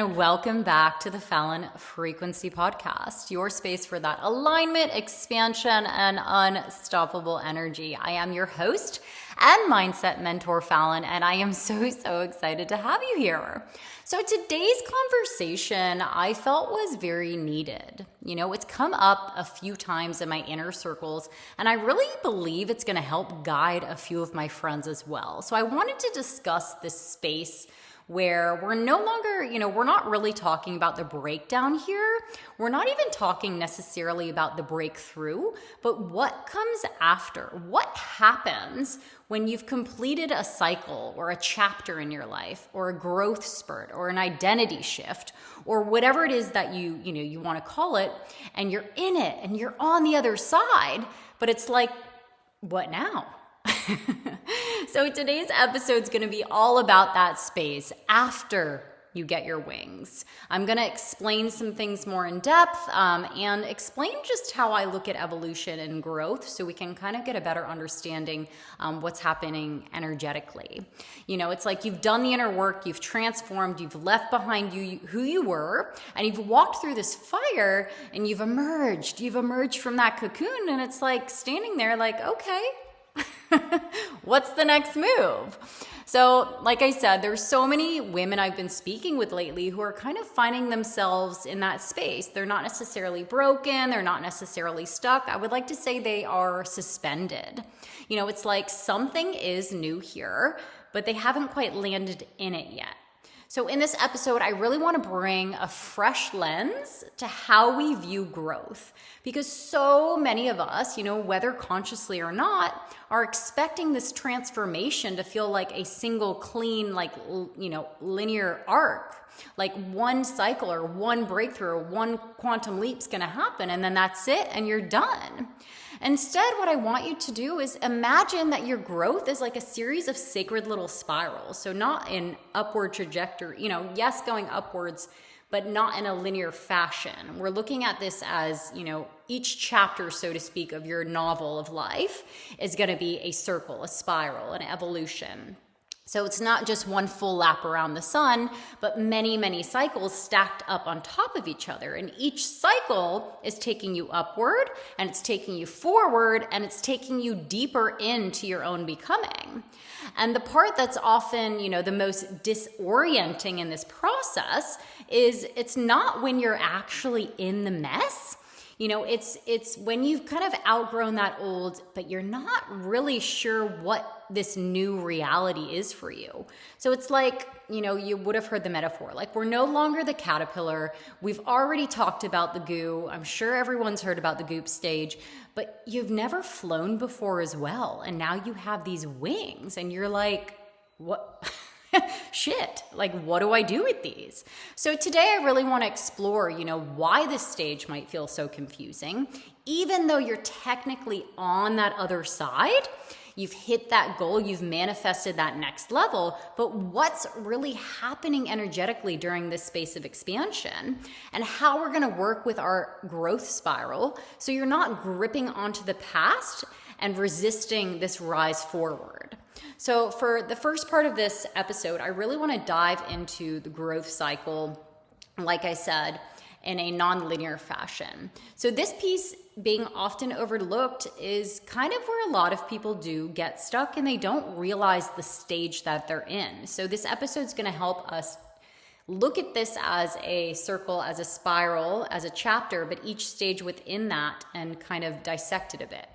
and welcome back to the Fallon Frequency Podcast, your space for that alignment, expansion, and unstoppable energy. I am your host and mindset mentor, Fallon, and I am so excited to have you here. So today's conversation I felt was very needed. It's come up a few times in my inner circles, and I really believe it's going to help guide a few of my friends as well. So I wanted to discuss this space where we're no longer, we're not really talking about the breakdown here. We're not even talking necessarily about the breakthrough, but what comes after. What happens when you've completed a cycle or a chapter in your life or a growth spurt or an identity shift or whatever it is that you want to call it, and you're in it and you're on the other side, but it's like, what now? So today's episode is going to be all about that space after you get your wings. I'm going to explain some things more in depth and explain just how I look at evolution and growth so we can kind of get a better understanding what's happening energetically. It's like you've done the inner work, you've transformed, you've left behind you who you were, and you've walked through this fire and you've emerged. You've emerged from that cocoon, and it's like standing there like, okay, what's the next move? So, like I said, there's so many women I've been speaking with lately who are kind of finding themselves in that space. They're not necessarily broken. They're not necessarily stuck. I would like to say they are suspended. It's like something is new here, but they haven't quite landed in it yet. So in this episode, I really want to bring a fresh lens to how we view growth, because so many of us, whether consciously or not, are expecting this transformation to feel like a single clean, linear arc, like one cycle or one breakthrough or one quantum leap's going to happen, and then that's it, and you're done. Instead, what I want you to do is imagine that your growth is like a series of sacred little spirals. So not in upward trajectory, yes, going upwards, but not in a linear fashion. We're looking at this as, each chapter, so to speak, of your novel of life is going to be a circle, a spiral, an evolution. So it's not just one full lap around the sun, but many cycles stacked up on top of each other. And each cycle is taking you upward, and it's taking you forward, and it's taking you deeper into your own becoming. And the part that's often, the most disorienting in this process is it's not when you're actually in the mess. It's when you've kind of outgrown that old, but you're not really sure what this new reality is for you. So it's like, you would have heard the metaphor, like we're no longer the caterpillar. We've already talked about the goo. I'm sure everyone's heard about the goop stage, but you've never flown before as well. And now you have these wings and you're like, what? Shit, like what do I do with these? So today I really want to explore, why this stage might feel so confusing, even though you're technically on that other side. You've hit that goal, you've manifested that next level, but what's really happening energetically during this space of expansion, and how we're going to work with our growth spiral so you're not gripping onto the past and resisting this rise forward. So for the first part of this episode, I really want to dive into the growth cycle, like I said, in a non-linear fashion. So this piece being often overlooked is kind of where a lot of people do get stuck and they don't realize the stage that they're in. So this episode is going to help us look at this as a circle, as a spiral, as a chapter, but each stage within that, and kind of dissect it a bit.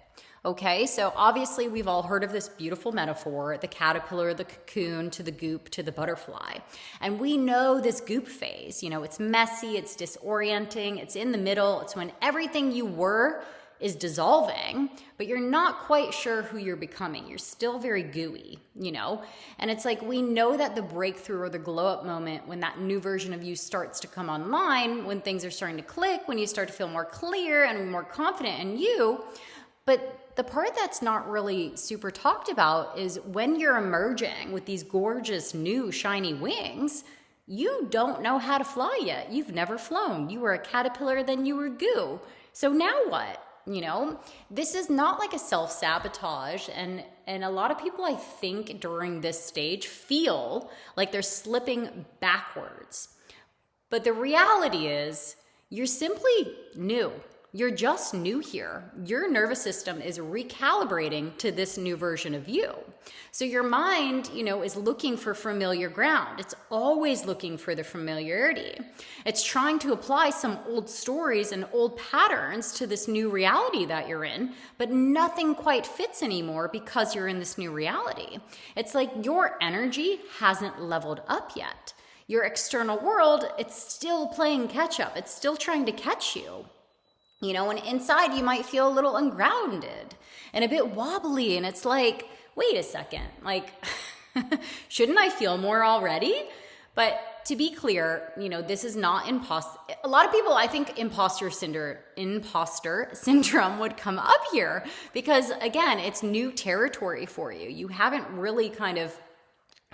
Okay, so obviously we've all heard of this beautiful metaphor, the caterpillar, the cocoon, to the goop, to the butterfly. And we know this goop phase, it's messy, it's disorienting, it's in the middle, it's when everything you were is dissolving, but you're not quite sure who you're becoming. You're still very gooey, And it's like we know that the breakthrough or the glow up moment, when that new version of you starts to come online, when things are starting to click, when you start to feel more clear and more confident in you. But the part that's not really super talked about is when you're emerging with these gorgeous new shiny wings, you don't know how to fly yet. You've never flown. You were a caterpillar, then you were goo. So now what? This is not like a self-sabotage. And a lot of people, I think, during this stage feel like they're slipping backwards. But the reality is you're simply new. You're just new here. Your nervous system is recalibrating to this new version of you. So your mind, is looking for familiar ground. It's always looking for the familiarity. It's trying to apply some old stories and old patterns to this new reality that you're in, but nothing quite fits anymore because you're in this new reality. It's like your energy hasn't leveled up yet. Your external world, it's still playing catch up. It's still trying to catch you. And inside you might feel a little ungrounded and a bit wobbly. And it's like, wait a second, shouldn't I feel more already? But to be clear, this is not a lot of people, I think imposter syndrome would come up here because again, it's new territory for you. You haven't really kind of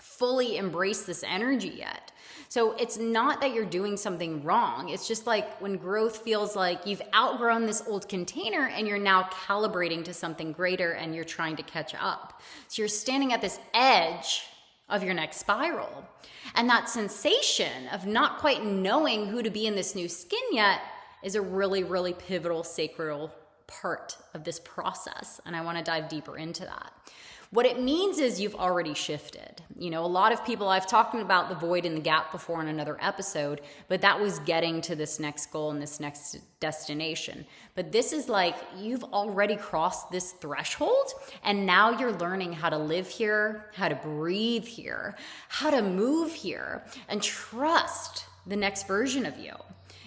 fully embraced this energy yet. So it's not that you're doing something wrong. It's just like when growth feels like you've outgrown this old container and you're now calibrating to something greater and you're trying to catch up. So you're standing at this edge of your next spiral. And that sensation of not quite knowing who to be in this new skin yet is a really, really pivotal, sacral part of this process. And I want to dive deeper into that. What it means is you've already shifted. A lot of people, I've talked about the void and the gap before in another episode, but that was getting to this next goal and this next destination. But this is like you've already crossed this threshold and now you're learning how to live here, how to breathe here, how to move here and trust the next version of you.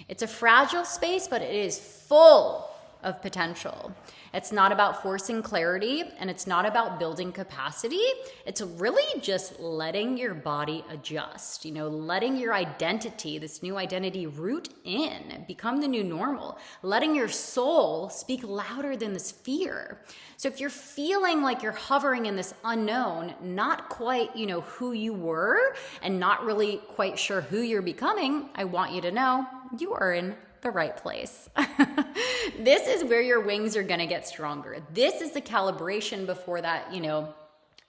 It's a fragile space, but it is full of potential. It's not about forcing clarity and it's not about building capacity. It's really just letting your body adjust, letting your identity, this new identity root in, become the new normal, letting your soul speak louder than this fear. So if you're feeling like you're hovering in this unknown, not quite, who you were and not really quite sure who you're becoming, I want you to know you are in the right place. This is where your wings are going to get stronger. This is the calibration before that,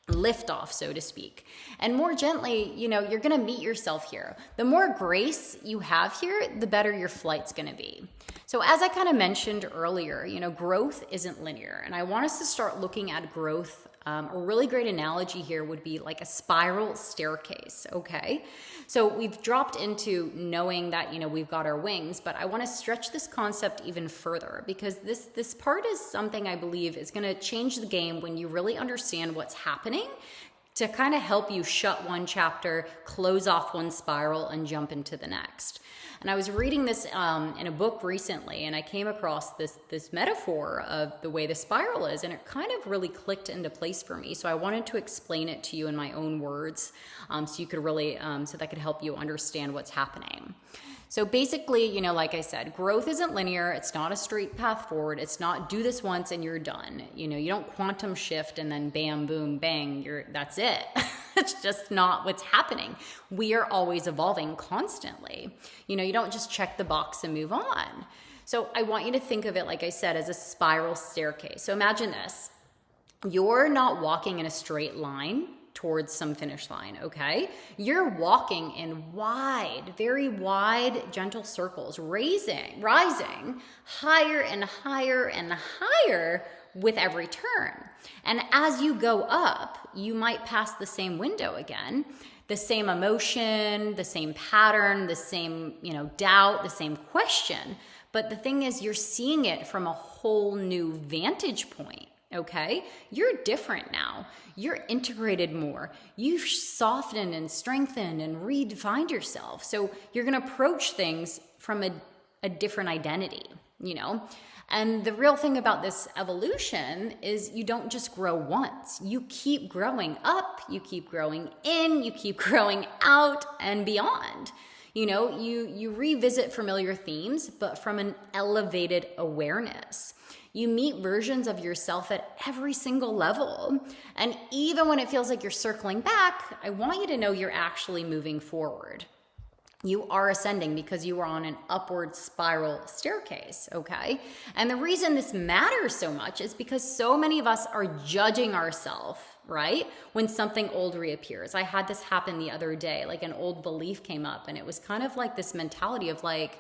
lift off, so to speak. And more gently, you're going to meet yourself here. The more grace you have here, the better your flight's going to be. So as I kind of mentioned earlier, growth isn't linear. And I want us to start looking at growth. A really great analogy here would be like a spiral staircase, okay? So we've dropped into knowing that, we've got our wings, but I want to stretch this concept even further because this part is something I believe is going to change the game when you really understand what's happening to kind of help you shut one chapter, close off one spiral, and jump into the next. And I was reading this in a book recently, and I came across this metaphor of the way the spiral is, and it kind of really clicked into place for me. So I wanted to explain it to you in my own words, so you could really, so that could help you understand what's happening. So basically, like I said, growth isn't linear. It's not a straight path forward. It's not do this once and you're done. You don't quantum shift and then bam, boom, bang, that's it. It's just not what's happening. We are always evolving constantly. You don't just check the box and move on. So I want you to think of it, like I said, as a spiral staircase. So imagine this. You're not walking in a straight line towards some finish line, okay? You're walking in wide, very wide, gentle circles, rising higher and higher and higher with every turn. And as you go up, you might pass the same window again, the same emotion, the same pattern, the same, doubt, the same question. But the thing is, you're seeing it from a whole new vantage point. Okay, you're different now. You're integrated more. You've softened and strengthened and redefined yourself. So you're going to approach things from a different identity, And the real thing about this evolution is you don't just grow once. You keep growing up, you keep growing in, you keep growing out and beyond. You revisit familiar themes, but from an elevated awareness. You meet versions of yourself at every single level. And even when it feels like you're circling back, I want you to know you're actually moving forward. You are ascending because you are on an upward spiral staircase, okay? And the reason this matters so much is because so many of us are judging ourselves, right? When something old reappears. I had this happen the other day, like an old belief came up, and it was kind of like this mentality of like,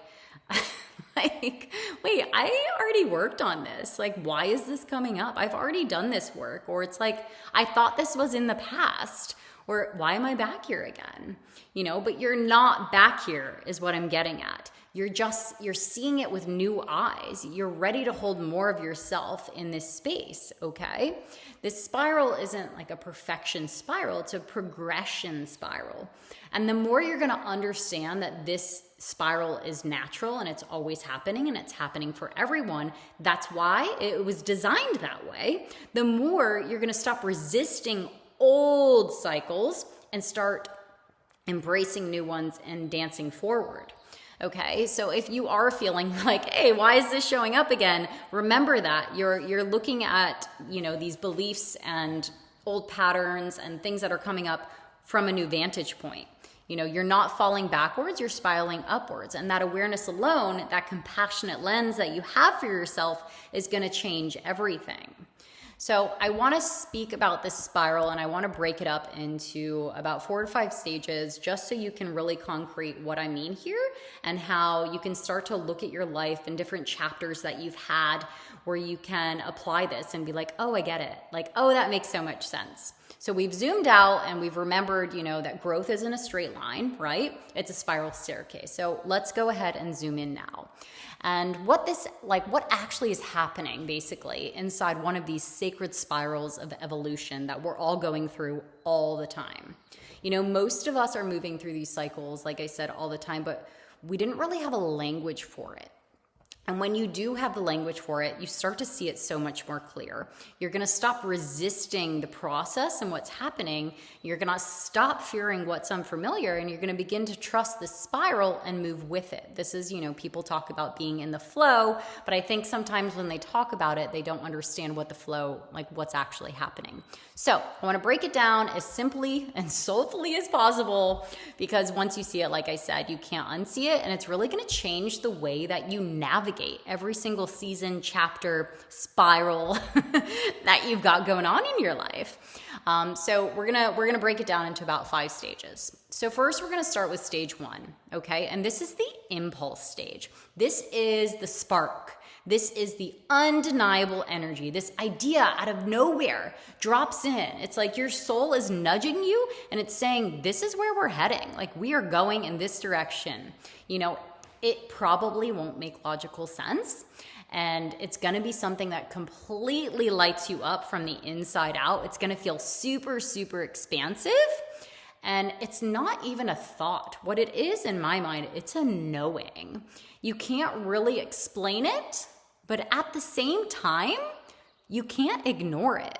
like, wait, I already worked on this. Like, why is this coming up? I've already done this work. Or it's like, I thought this was in the past. Or why am I back here again? You know, but you're not back here is what I'm getting at. You're seeing it with new eyes. You're ready to hold more of yourself in this space, okay? This spiral isn't like a perfection spiral, it's a progression spiral. And the more you're gonna understand that this spiral is natural and it's always happening and it's happening for everyone, that's why it was designed that way, the more you're gonna stop resisting old cycles and start embracing new ones and dancing forward. Okay, so if you are feeling like, hey, why is this showing up again? Remember that you're looking at, you know, these beliefs and old patterns and things that are coming up from a new vantage point. You know, you're not falling backwards, you're spiraling upwards. And that awareness alone, that compassionate lens that you have for yourself is going to change everything. So I want to speak about this spiral, and I want to break it up into about 4 to 5 stages just so you can really concrete what I mean here and how you can start to look at your life in different chapters that you've had where you can apply this and be like, oh, I get it. Like, oh, that makes so much sense. So we've zoomed out and we've remembered, you know, that growth isn't a straight line, right? It's a spiral staircase. So let's go ahead and zoom in now. And what actually is happening basically inside one of these sacred spirals of evolution that we're all going through all the time. You know, most of us are moving through these cycles, like I said, all the time, but we didn't really have a language for it. And when you do have the language for it, you start to see it so much more clear. You're going to stop resisting the process and what's happening. You're going to stop fearing what's unfamiliar, and you're going to begin to trust the spiral and move with it. This is, you know, people talk about being in the flow, but I think sometimes when they talk about it, they don't understand what the flow, like what's actually happening. So I want to break it down as simply and soulfully as possible, because once you see it, like I said, you can't unsee it, and it's really going to change the way that you navigate every single season, chapter, spiral that you've got going on in your life. So we're gonna break it down into about 5 stages. So first, we're gonna start with stage 1, okay? And this is the impulse stage. This is the spark. This is the undeniable energy. This idea out of nowhere drops in. It's like your soul is nudging you and it's saying, this is where we're heading. Like, we are going in this direction. You know, it probably won't make logical sense. And it's going to be something that completely lights you up from the inside out. It's going to feel super, super expansive. And it's not even a thought. What it is in my mind, it's a knowing. You can't really explain it, but at the same time, you can't ignore it.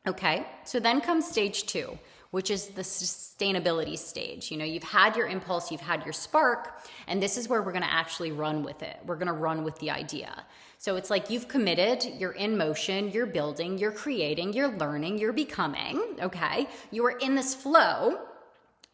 Okay, so then comes stage 2, which is the sustainability stage. You know, you've had your impulse, you've had your spark, and this is where we're gonna actually run with it. We're gonna run with the idea. So it's like you've committed, you're in motion, you're building, you're creating, you're learning, you're becoming, okay? You are in this flow,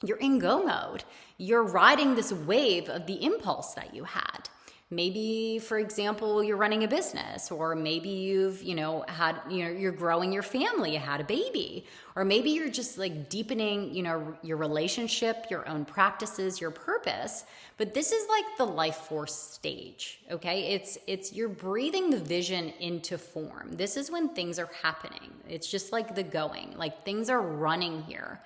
you're in go mode. You're riding this wave of the impulse that you had. Maybe, for example, you're running a business, or maybe you've, you're growing your family, you had a baby, or maybe you're just like deepening, your relationship, your own practices, your purpose. But this is like the life force stage, okay? It's you're breathing the vision into form. This is when things are happening. It's just like the going, like things are running here.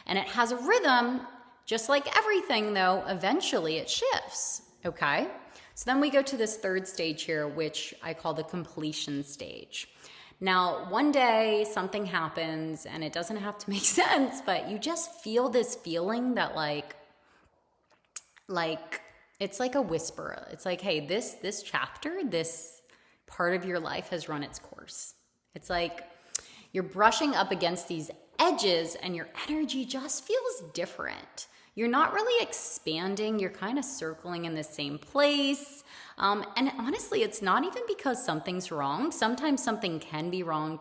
And it has a rhythm, just like everything though, eventually it shifts, okay? So then we go to this 3rd stage here, which I call the completion stage. Now, one day something happens, and it doesn't have to make sense, but you just feel this feeling that like it's like a whisper. It's like, hey, this chapter, this part of your life has run its course. It's like you're brushing up against these edges and your energy just feels different. You're not really expanding, you're kind of circling in the same place. And honestly, it's not even because something's wrong. Sometimes something can be wrong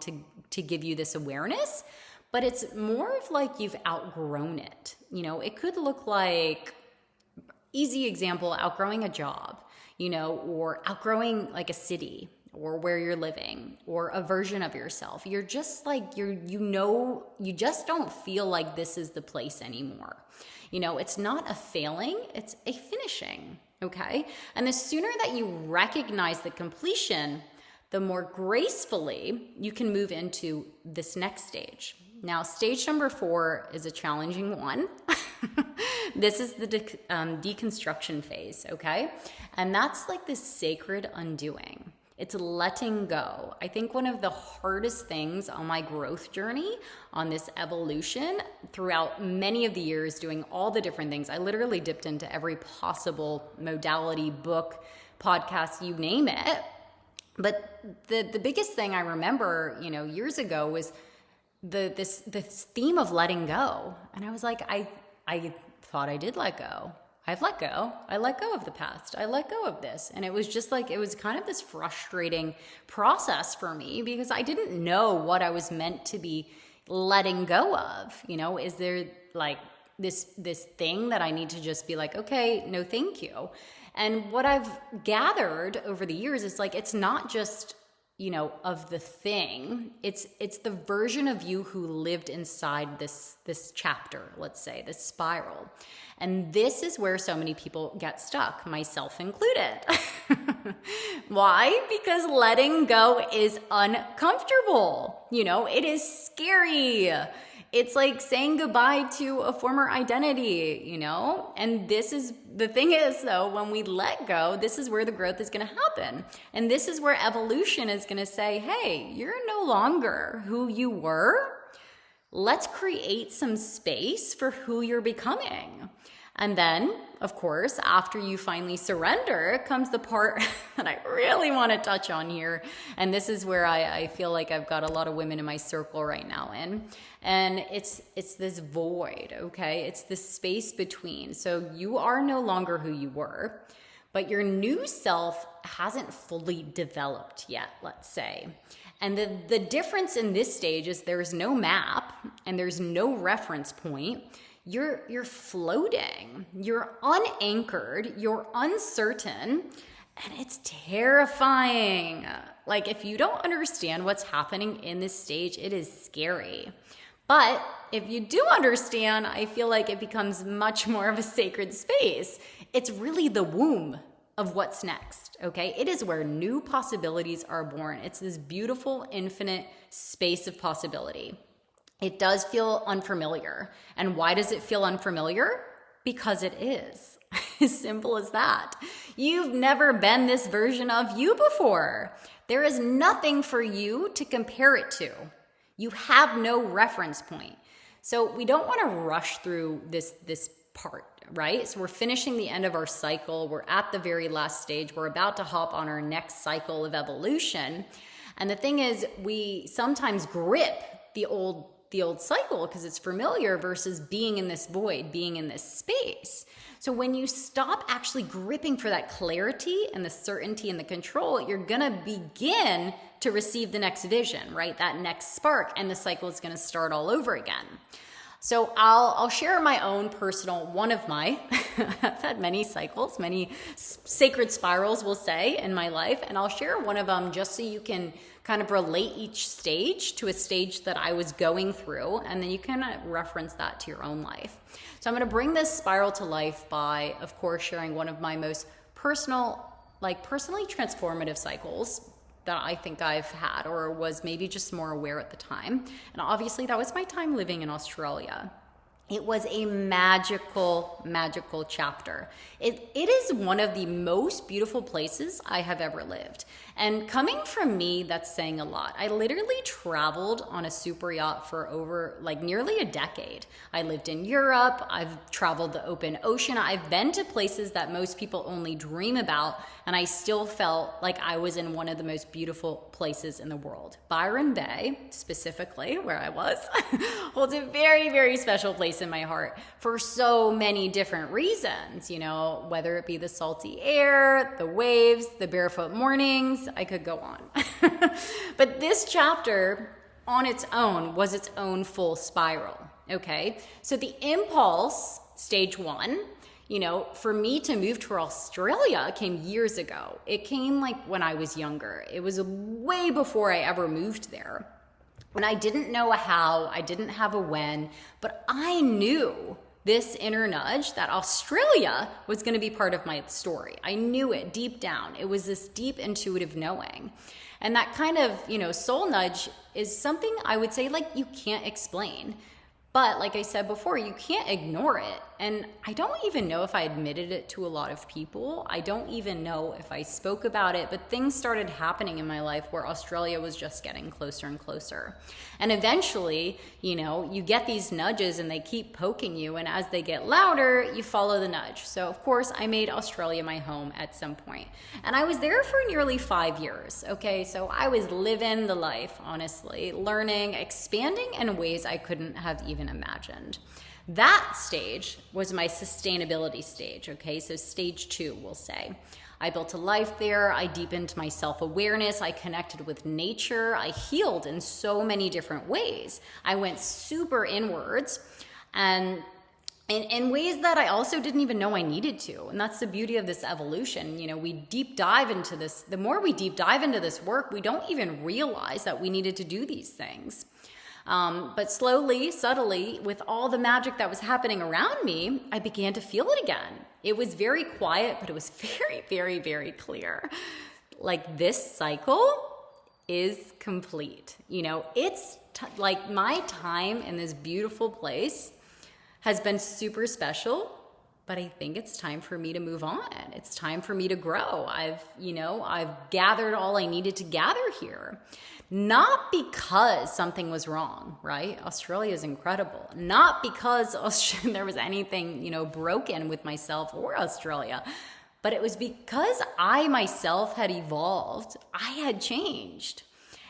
to give you this awareness, but it's more of like you've outgrown it. It could look like, easy example, outgrowing a job, or outgrowing like a city or where you're living or a version of yourself. You're just like, you just don't feel like this is the place anymore. It's not a failing, it's a finishing, okay? And the sooner that you recognize the completion, the more gracefully you can move into this next stage. Now, stage number 4 is a challenging one. This is the deconstruction phase, okay? And that's like this sacred undoing. It's letting go. I think one of the hardest things on my growth journey, on this evolution, throughout many of the years doing all the different things, I literally dipped into every possible modality, book, podcast, you name it. But the biggest thing I remember, years ago was this theme of letting go. And I was like, I thought I did let go. I've let go. I let go of the past. I let go of this. And it was just like, it was kind of this frustrating process for me because I didn't know what I was meant to be letting go of. Is there like this thing that I need to just be like, okay, no, thank you. And what I've gathered over the years is like, it's not just, of the thing. It's the version of you who lived inside this chapter, let's say, this spiral. And this is where so many people get stuck, myself included. Why? Because letting go is uncomfortable. It is scary. It's like saying goodbye to a former identity, And the thing is though, when we let go, this is where the growth is going to happen. And this is where evolution is going to say, hey, you're no longer who you were. Let's create some space for who you're becoming. And then, of course, after you finally surrender, comes the part that I really want to touch on here. And this is where I feel like I've got a lot of women in my circle right now in. And it's this void, okay? It's this space between. So you are no longer who you were, but your new self hasn't fully developed yet, let's say. And the difference in this stage is there's no map and there's no reference point. You're floating, you're unanchored, you're uncertain, and it's terrifying. Like if you don't understand what's happening in this stage, it is scary. But if you do understand, I feel like it becomes much more of a sacred space. It's really the womb of what's next, okay? It is where new possibilities are born. It's this beautiful, infinite space of possibility. It does feel unfamiliar. And why does it feel unfamiliar? Because it is. As simple as that. You've never been this version of you before. There is nothing for you to compare it to. You have no reference point. So we don't want to rush through this part, right? So we're finishing the end of our cycle. We're at the very last stage. We're about to hop on our next cycle of evolution. And the thing is, we sometimes grip the old cycle because it's familiar versus being in this void, being in this space. So when you stop actually gripping for that clarity and the certainty and the control, you're going to begin to receive the next vision, right? That next spark, and the cycle is going to start all over again. So I'll share my own personal, one of my, I've had many cycles, many sacred spirals, we'll say, in my life. And I'll share one of them just so you can kind of relate each stage to a stage that I was going through. And then you can reference that to your own life. So I'm going to bring this spiral to life by, of course, sharing one of my most personally transformative cycles that I think I've had, or was maybe just more aware at the time. And obviously that was my time living in Australia. It was a magical, magical chapter. It is one of the most beautiful places I have ever lived. And coming from me, that's saying a lot. I literally traveled on a super yacht for over nearly a decade. I lived in Europe. I've traveled the open ocean. I've been to places that most people only dream about. And I still felt like I was in one of the most beautiful places in the world. Byron Bay, specifically, where I was, holds a very, very special place in my heart for so many different reasons, whether it be the salty air, the waves, the barefoot mornings, I could go on. But this chapter on its own was its own full spiral, okay? So the impulse, stage one, For me to move to Australia came years ago. It came like when I was younger. It was way before I ever moved there. And I didn't know a how, I didn't have a when, but I knew this inner nudge that Australia was going to be part of my story. I knew it deep down. It was this deep intuitive knowing. And that kind of, soul nudge is something I would say like you can't explain. But like I said before, you can't ignore it. And I don't even know if I admitted it to a lot of people. I don't even know if I spoke about it, but things started happening in my life where Australia was just getting closer and closer. And eventually, you get these nudges and they keep poking you. And as they get louder, you follow the nudge. So of course, I made Australia my home at some point. And I was there for nearly 5 years. Okay, so I was living the life, honestly, learning, expanding in ways I couldn't have even imagined. That stage was my sustainability stage, okay? So stage 2, we'll say. I built a life there. I deepened my self-awareness. I connected with nature. I healed in so many different ways. I went super inwards and in ways that I also didn't even know I needed to. And that's the beauty of this evolution. We deep dive into this. The more we deep dive into this work, we don't even realize that we needed to do these things. But slowly, subtly, with all the magic that was happening around me, I began to feel it again. It was very quiet, but it was very, very, very clear. Like this cycle is complete. It's like my time in this beautiful place has been super special, but I think it's time for me to move on. It's time for me to grow. I've gathered all I needed to gather here. Not because something was wrong, right? Australia is incredible. Not because there was anything, broken with myself or Australia, but it was because I myself had evolved. I had changed,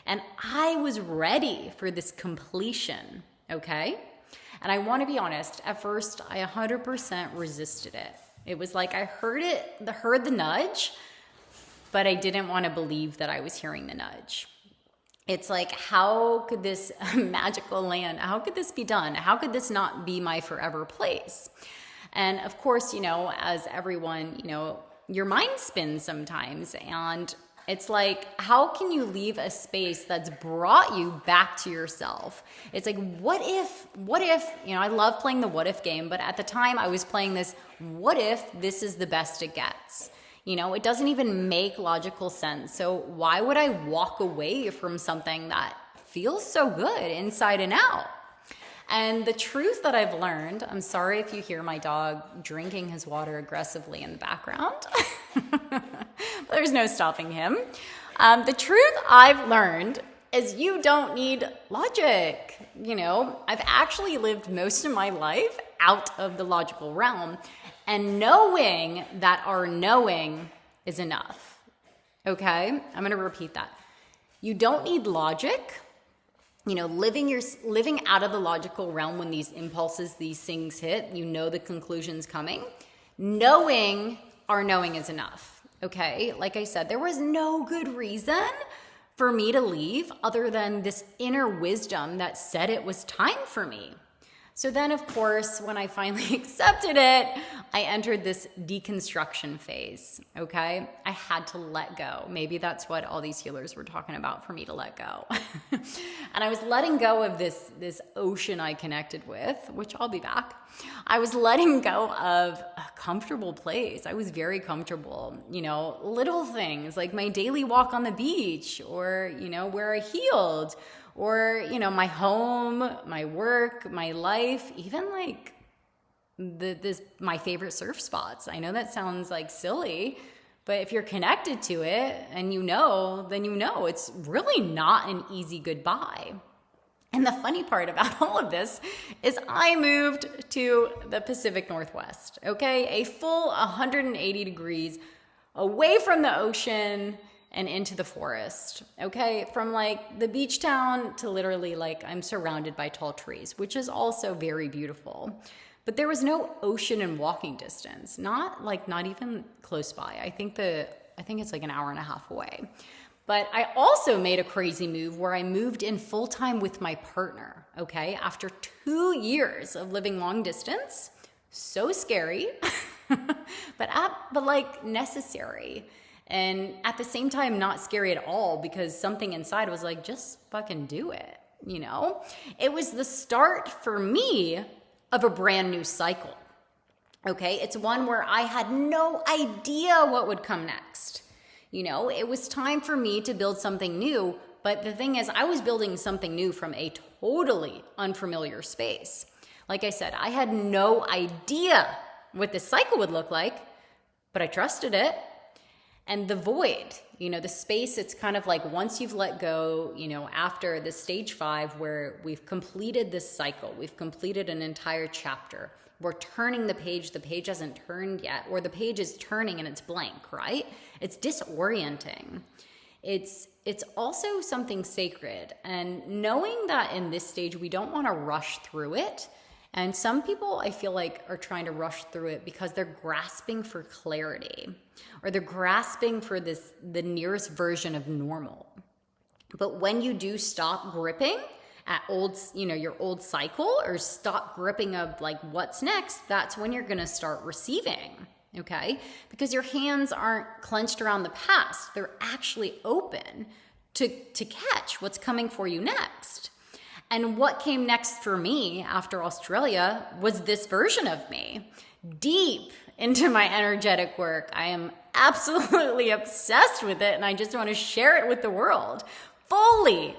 and I was ready for this completion, okay? And I want to be honest, at first, I 100% resisted it. It was like I heard the nudge, but I didn't want to believe that I was hearing the nudge. It's like, how could this magical land, how could this be done? How could this not be my forever place? And of course, as everyone, your mind spins sometimes. And it's like, how can you leave a space that's brought you back to yourself? It's like, what if, I love playing the what if game, but at the time I was playing this, what if this is the best it gets? It doesn't even make logical sense. So why would I walk away from something that feels so good inside and out? And the truth that I've learned, I'm sorry if you hear my dog drinking his water aggressively in the background. There's no stopping him. The truth I've learned is you don't need logic. I've actually lived most of my life out of the logical realm. And knowing that our knowing is enough. Okay? I'm going to repeat that. You don't need logic. Living out of the logical realm when these impulses, these things hit, the conclusion's coming. Knowing our knowing is enough. Okay? Like I said, there was no good reason for me to leave other than this inner wisdom that said it was time for me. So then, of course, when I finally accepted it, I entered this deconstruction phase, okay? I had to let go. Maybe that's what all these healers were talking about for me to let go. And I was letting go of this ocean I connected with, which I'll be back. I was letting go of a comfortable place. I was very comfortable, little things like my daily walk on the beach or, where I healed. Or, my home, my work, my life, even like my favorite surf spots. I know that sounds like silly, but if you're connected to it and then it's really not an easy goodbye. And the funny part about all of this is I moved to the Pacific Northwest, okay? A full 180 degrees away from the ocean and into the forest, okay? From like the beach town to literally like I'm surrounded by tall trees, which is also very beautiful. But there was no ocean in walking distance, not even close by. I think it's like an hour and a half away. But I also made a crazy move where I moved in full time with my partner, okay? After 2 years of living long distance, so scary. but like necessary. And at the same time, not scary at all, because something inside was like, just fucking do it, you know? It was the start for me of a brand new cycle. Okay, it's one where I had no idea what would come next. You know, it was time for me to build something new, but the thing is, I was building something new from a totally unfamiliar space. Like I said, I had no idea what this cycle would look like, but I trusted it. And the void, you know, the space, it's kind of like once you've let go, you know, after the stage 5 where we've completed this cycle, we've completed an entire chapter. We're turning the page hasn't turned yet, or the page is turning and it's blank, right? It's disorienting. It's also something sacred. And knowing that in this stage, we don't want to rush through it. And some people, I feel like, are trying to rush through it because they're grasping for clarity, or they're grasping for the nearest version of normal. But when you do stop gripping at your old cycle, or stop gripping of like what's next, that's when you're going to start receiving, okay? Because your hands aren't clenched around the past. They're actually open to catch what's coming for you next. And what came next for me after Australia was this version of me. Deep into my energetic work. I am absolutely obsessed with it, and I just want to share it with the world. Fully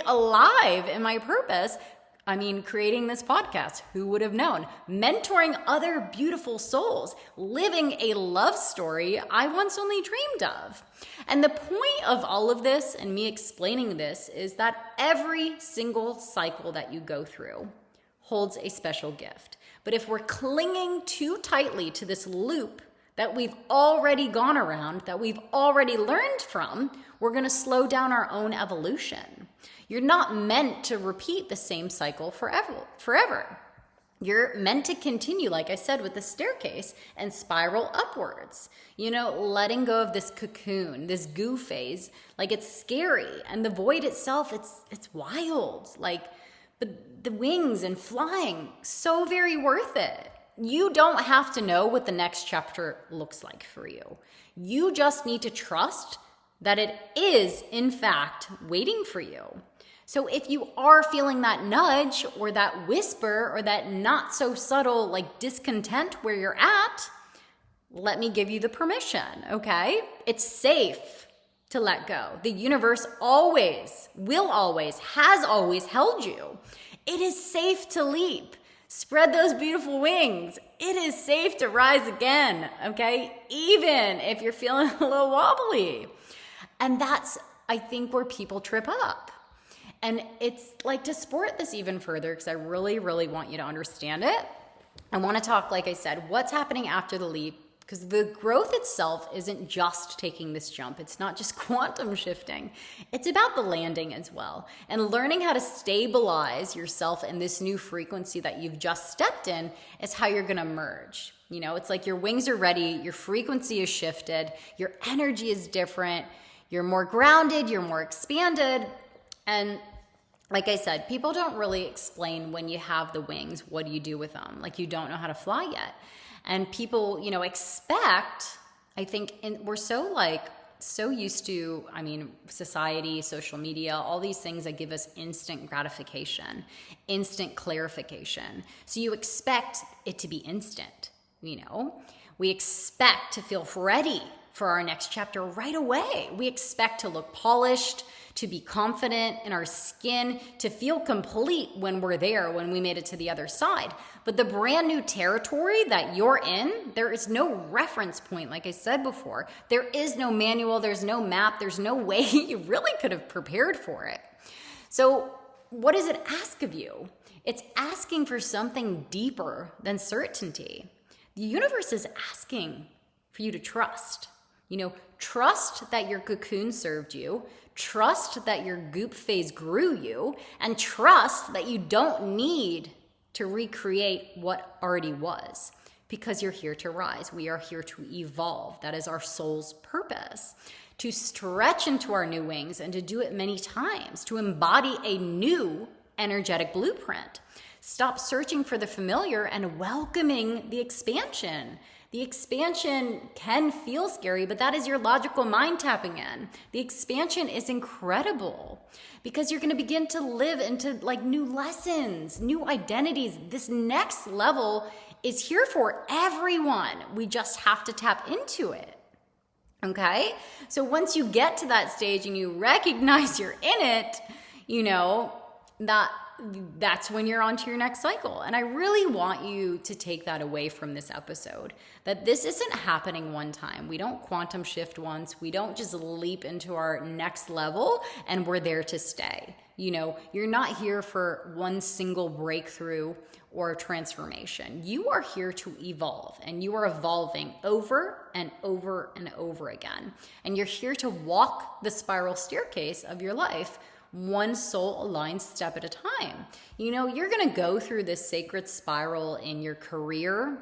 alive in my purpose. I mean, creating this podcast, who would have known? Mentoring other beautiful souls, living a love story I once only dreamed of. And the point of all of this and me explaining this is that every single cycle that you go through holds a special gift. But if we're clinging too tightly to this loop that we've already gone around, that we've already learned from, we're going to slow down our own evolution. You're not meant to repeat the same cycle forever. You're meant to continue, like I said, with the staircase and spiral upwards. You know, letting go of this cocoon, this goo phase, like it's scary. And the void itself, it's wild. Like, but the wings and flying, so very worth it. You don't have to know what the next chapter looks like for you. You just need to trust that it is, in fact, waiting for you. So if you are feeling that nudge or that whisper or that not so subtle like discontent where you're at, let me give you the permission, okay? It's safe to let go. The universe always, has always held you. It is safe to leap. Spread those beautiful wings. It is safe to rise again, okay? Even if you're feeling a little wobbly. And that's, I think, where people trip up. And it's like, to support this even further, because I really, really want you to understand it, I want to talk, like I said, what's happening after the leap, because the growth itself isn't just taking this jump. It's not just quantum shifting. It's about the landing as well, and learning how to stabilize yourself in this new frequency that you've just stepped in is how you're going to merge. You know, it's like your wings are ready, your frequency is shifted, your energy is different, you're more grounded, you're more expanded. And like I said, people don't really explain when you have the wings, what do you do with them? Like, you don't know how to fly yet. And people, you know, expect, I think, and we're so used to, I mean, society, social media, all these things that give us instant gratification, instant clarification. So you expect it to be instant, you know? We expect to feel ready for our next chapter right away. We expect to look polished, to be confident in our skin, to feel complete when we're there, when we made it to the other side. But the brand new territory that you're in, there is no reference point, like I said before. There is no manual, there's no map, there's no way you really could have prepared for it. So what does it ask of you? It's asking for something deeper than certainty. The universe is asking for you to trust. You know, trust that your cocoon served you, trust that your goop phase grew you, and trust that you don't need to recreate what already was, because you're here to rise. We are here to evolve. That is our soul's purpose, to stretch into our new wings and to do it many times, to embody a new energetic blueprint. Stop searching for the familiar and welcoming the expansion. The expansion can feel scary, but that is your logical mind tapping in. The expansion is incredible because you're going to begin to live into like new lessons, new identities. This next level is here for everyone. We just have to tap into it. Okay? So once you get to that stage and you recognize you're in it, that's when you're on to your next cycle. And I really want you to take that away from this episode, that this isn't happening one time. We don't quantum shift once. We don't just leap into our next level and we're there to stay. You're not here for one single breakthrough or transformation. You are here to evolve, and you are evolving over and over and over again. And you're here to walk the spiral staircase of your life one soul aligned step at a time. You're going to go through this sacred spiral in your career.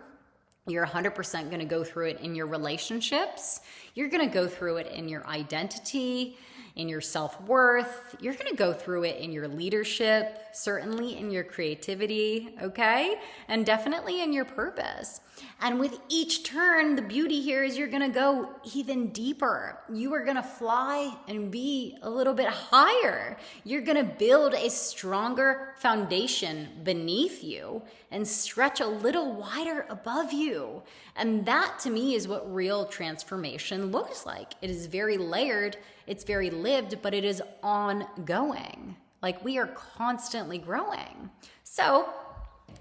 You're 100% going to go through it in your relationships. You're going to go through it in your identity, in your self-worth. You're going to go through it in your leadership, certainly in your creativity, okay? And definitely in your purpose. And with each turn, the beauty here is you're going to go even deeper. You are going to fly and be a little bit higher. You're going to build a stronger foundation beneath you and stretch a little wider above you. And that to me is what real transformation looks like. It is very layered, it's very lived, but it is ongoing. Like we are constantly growing. So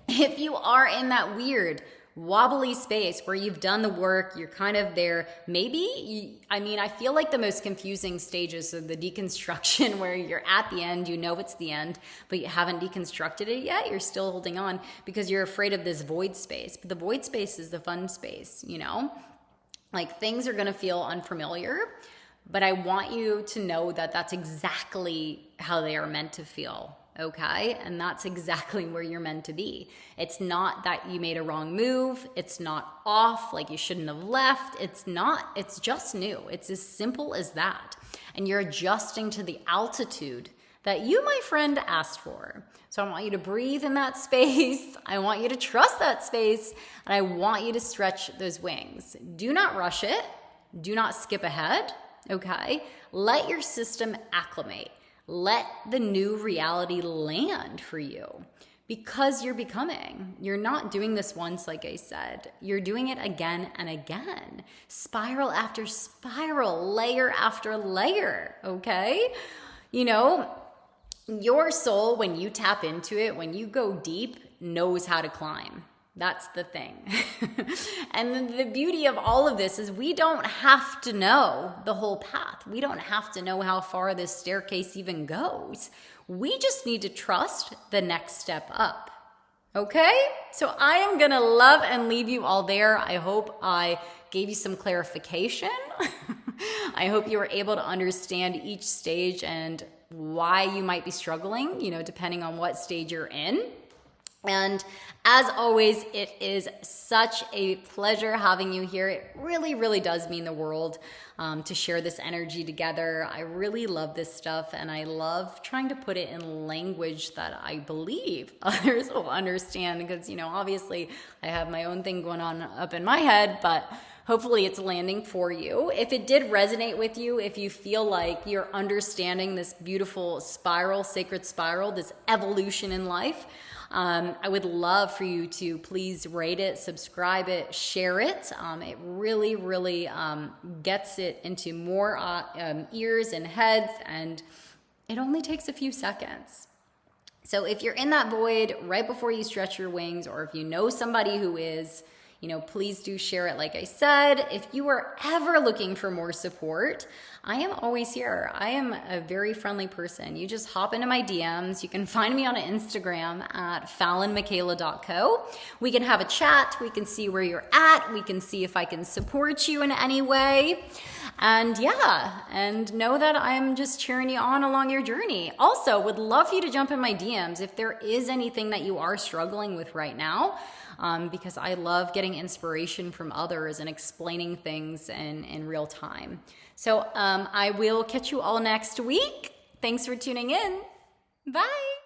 if you are in that weird, wobbly space where you've done the work, you're kind of there, I feel like the most confusing stages of the deconstruction where you're at the end, it's the end, but you haven't deconstructed it yet, you're still holding on because you're afraid of this void space. But the void space is the fun space, Like things are going to feel unfamiliar, but I want you to know that that's exactly how they are meant to feel. Okay? And that's exactly where you're meant to be. It's not that you made a wrong move. It's not off, like you shouldn't have left. It's just new. It's as simple as that. And you're adjusting to the altitude that you, my friend, asked for. So I want you to breathe in that space. I want you to trust that space. And I want you to stretch those wings. Do not rush it. Do not skip ahead. Okay? Let your system acclimate. Let the new reality land for you because you're becoming. You're not doing this once, like I said. You're doing it again and again. Spiral after spiral, layer after layer, okay? Your soul, when you tap into it, when you go deep, knows how to climb. That's the thing. And the beauty of all of this is we don't have to know the whole path. We don't have to know how far this staircase even goes. We just need to trust the next step up. Okay? So I am going to love and leave you all there. I hope I gave you some clarification. I hope you were able to understand each stage and why you might be struggling, depending on what stage you're in. And as always, it is such a pleasure having you here. It really, really does mean the world to share this energy together. I really love this stuff, and I love trying to put it in language that I believe others will understand because, obviously I have my own thing going on up in my head, but hopefully it's landing for you. If it did resonate with you, if you feel like you're understanding this beautiful spiral, sacred spiral, this evolution in life, I would love for you to please rate it, subscribe it, share it. It really, really gets it into more ears and heads, and it only takes a few seconds. So if you're in that void right before you stretch your wings, or if you know somebody who is, please do share it. Like I said, if you are ever looking for more support, I am always here. I am a very friendly person. You just hop into my DMs. You can find me on Instagram at fallonmichaela.co. We can have a chat. We can see where you're at. We can see if I can support you in any way. And and know that I'm just cheering you on along your journey. Also, would love for you to jump in my DMs if there is anything that you are struggling with right now. Because I love getting inspiration from others and explaining things in real time. So I will catch you all next week. Thanks for tuning in. Bye.